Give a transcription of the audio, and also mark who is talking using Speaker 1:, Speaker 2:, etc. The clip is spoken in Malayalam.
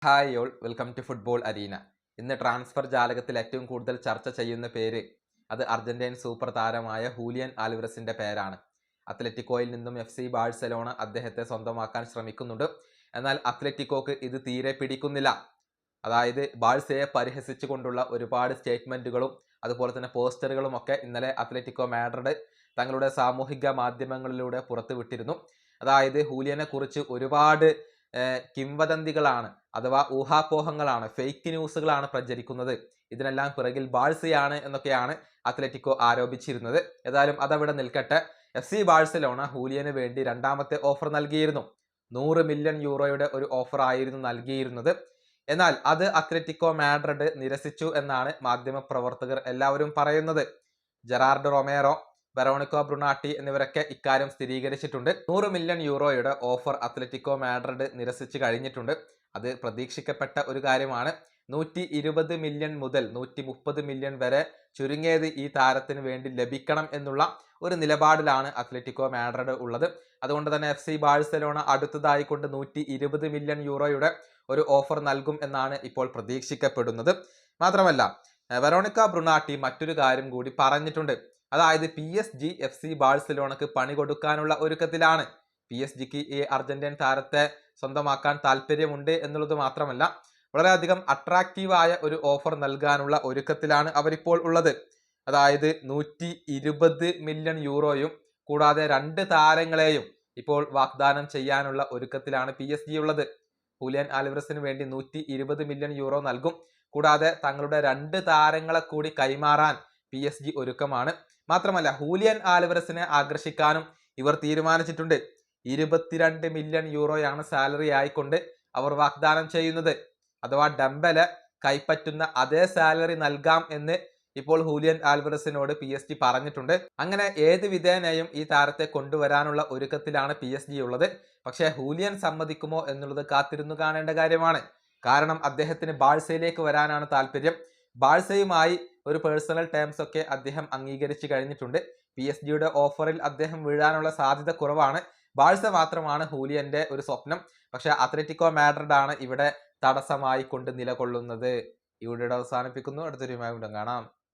Speaker 1: Hi all welcome to football arena. ഇന്ന് ട്രാൻസ്ഫർ ജാലകത്തിൽ ഏറ്റവും കൂടുതൽ ചർച്ച ചെയ്യുന്ന പേര് അത് അർജന്റീൻ സൂപ്പർ താരമായ ഹൂലിയൻ ആൽവറസിന്റെ പേരാണ്. അത്ലറ്റിക്കോയിൽ നിന്നും FC ബാഴ്സലോണ അദ്ദേഹത്തെ സ്വന്തമാക്കാൻ ശ്രമിക്കുന്നുണ്ട്. എന്നാൽ അത്ലറ്റിക്കോക്ക് ഇത് തീരെ പിടിക്കുന്നില്ല. അതായത് ബാഴ്സയെ പരിഹസിച്ചുകൊണ്ടുള്ള ഒരുപാട് സ്റ്റേറ്റ്മെന്റുകളും അതുപോലെ തന്നെ പോസ്റ്ററുകളും ഒക്കെ ഇന്നലെ അത്ലറ്റിക്കോ മാഡ്രിഡ് തങ്ങളുടെ സാമൂഹിക മാധ്യമങ്ങളിലൂടെ പുറത്തുവിട്ടിരുന്നു. അതായത് ഹൂലിയനെ കുറിച്ച് ഒരുപാട് കിംവദന്തികളാണ് അഥവാ ഊഹാപോഹങ്ങളാണ്, ഫേക്ക് ന്യൂസുകളാണ് പ്രചരിക്കുന്നത്. ഇതിനെല്ലാം പിറകിൽ ബാഴ്സയാണ് എന്നൊക്കെയാണ് അത്ലറ്റിക്കോ ആരോപിച്ചിരുന്നത്. ഏതായാലും അതവിടെ നിൽക്കട്ടെ. FC ബാഴ്സലോണ ഹൂലിയന് വേണ്ടി രണ്ടാമത്തെ ഓഫർ നൽകിയിരുന്നു. 100 മില്യൺ യൂറോയുടെ ഒരു ഓഫർ ആയിരുന്നു നൽകിയിരുന്നത്. എന്നാൽ അത് അത്ലറ്റിക്കോ മാഡ്രിഡ് നിരസിച്ചു എന്നാണ് മാധ്യമ പ്രവർത്തകർ എല്ലാവരും പറയുന്നത്. ജെറാർഡ് റൊമേറോ, വെറോണിക്കോ ബ്രുണാട്ടി എന്നിവരൊക്കെ ഇക്കാര്യം സ്ഥിരീകരിച്ചിട്ടുണ്ട്. 100 മില്യൺ യൂറോയുടെ ഓഫർ അത്ലറ്റിക്കോ മാഡ്രിഡ് നിരസിച്ചു കഴിഞ്ഞിട്ടുണ്ട്. അത് പ്രതീക്ഷിക്കപ്പെട്ട ഒരു കാര്യമാണ്. 120 മില്യൺ മുതൽ 130 മില്യൺ വരെ ചുരുങ്ങിയത് ഈ താരത്തിന് വേണ്ടി ലഭിക്കണം എന്നുള്ള ഒരു നിലപാടിലാണ് അത്ലറ്റിക്കോ മാഡ്രിഡ് ഉള്ളത്. അതുകൊണ്ട് തന്നെ FC ബാഴ്സലോണ അടുത്തതായിക്കൊണ്ട് 120 മില്യൺ യൂറോയുടെ ഒരു ഓഫർ നൽകും എന്നാണ് ഇപ്പോൾ പ്രതീക്ഷിക്കപ്പെടുന്നത്. മാത്രമല്ല വെറോണിക്ക ബ്രുണാട്ടി മറ്റൊരു കാര്യം കൂടി പറഞ്ഞിട്ടുണ്ട്. അതായത് PSG FC ബാഴ്സലോണക്ക് പണി കൊടുക്കാനുള്ള ഒരുക്കത്തിലാണ്. PSG ഈ അർജന്റീൻ താരത്തെ സ്വന്തമാക്കാൻ താല്പര്യമുണ്ട് എന്നുള്ളത് മാത്രമല്ല, വളരെയധികം അട്രാക്റ്റീവായ ഒരു ഓഫർ നൽകാനുള്ള ഒരുക്കത്തിലാണ് അവരിപ്പോൾ ഉള്ളത്. അതായത് 120 മില്യൺ യൂറോയും കൂടാതെ 2 താരങ്ങളെയും ഇപ്പോൾ വാഗ്ദാനം ചെയ്യാനുള്ള ഒരുക്കത്തിലാണ് PSG ഉള്ളത്. ഹൂലിയൻ ആൽവറസിന് വേണ്ടി 120 മില്യൺ യൂറോ നൽകും. കൂടാതെ തങ്ങളുടെ 2 താരങ്ങളെ കൂടി കൈമാറാൻ PSG ഒരുക്കമാണ്. മാത്രമല്ല ഹൂലിയൻ ആൽവറസിനെ ആകർഷിക്കാനും ഇവർ തീരുമാനിച്ചിട്ടുണ്ട്. 22 മില്യൺ യൂറോയാണ് സാലറി ആയിക്കൊണ്ട് അവർ വാഗ്ദാനം ചെയ്യുന്നത്. അഥവാ ഡംബലെ കൈപ്പറ്റുന്ന അതേ സാലറി നൽകാം എന്ന് ഇപ്പോൾ ഹൂലിയൻ ആൽവറസിനോട് PSG പറഞ്ഞിട്ടുണ്ട്. അങ്ങനെ ഏത് വിധേനയും ഈ താരത്തെ കൊണ്ടുവരാനുള്ള ഒരുക്കത്തിലാണ് PSG ഉള്ളത്. പക്ഷേ ഹൂലിയൻ സമ്മതിക്കുമോ എന്നുള്ളത് കാത്തിരുന്നു കാണേണ്ട കാര്യമാണ്. കാരണം അദ്ദേഹത്തിന് ബാഴ്സയിലേക്ക് വരാനാണ് താല്പര്യം. ബാഴ്സയുമായി ഒരു പേഴ്സണൽ ടേംസ് ഒക്കെ അദ്ദേഹം അംഗീകരിച്ചു കഴിഞ്ഞിട്ടുണ്ട്. PSG ഓഫറിൽ അദ്ദേഹം വീഴാനുള്ള സാധ്യത കുറവാണ്. ബാഴ്സ മാത്രമാണ് ഹൂലിയന്റെ ഒരു സ്വപ്നം. പക്ഷെ അത്ലറ്റിക്കോ മാഡ്രിഡ് ആണ് ഇവിടെ തടസ്സമായി കൊണ്ട് നിലകൊള്ളുന്നത്. ഈ വീഡിയോ അവസാനിപ്പിക്കുന്നു. അടുത്തൊരു വീണ്ടും കാണാം.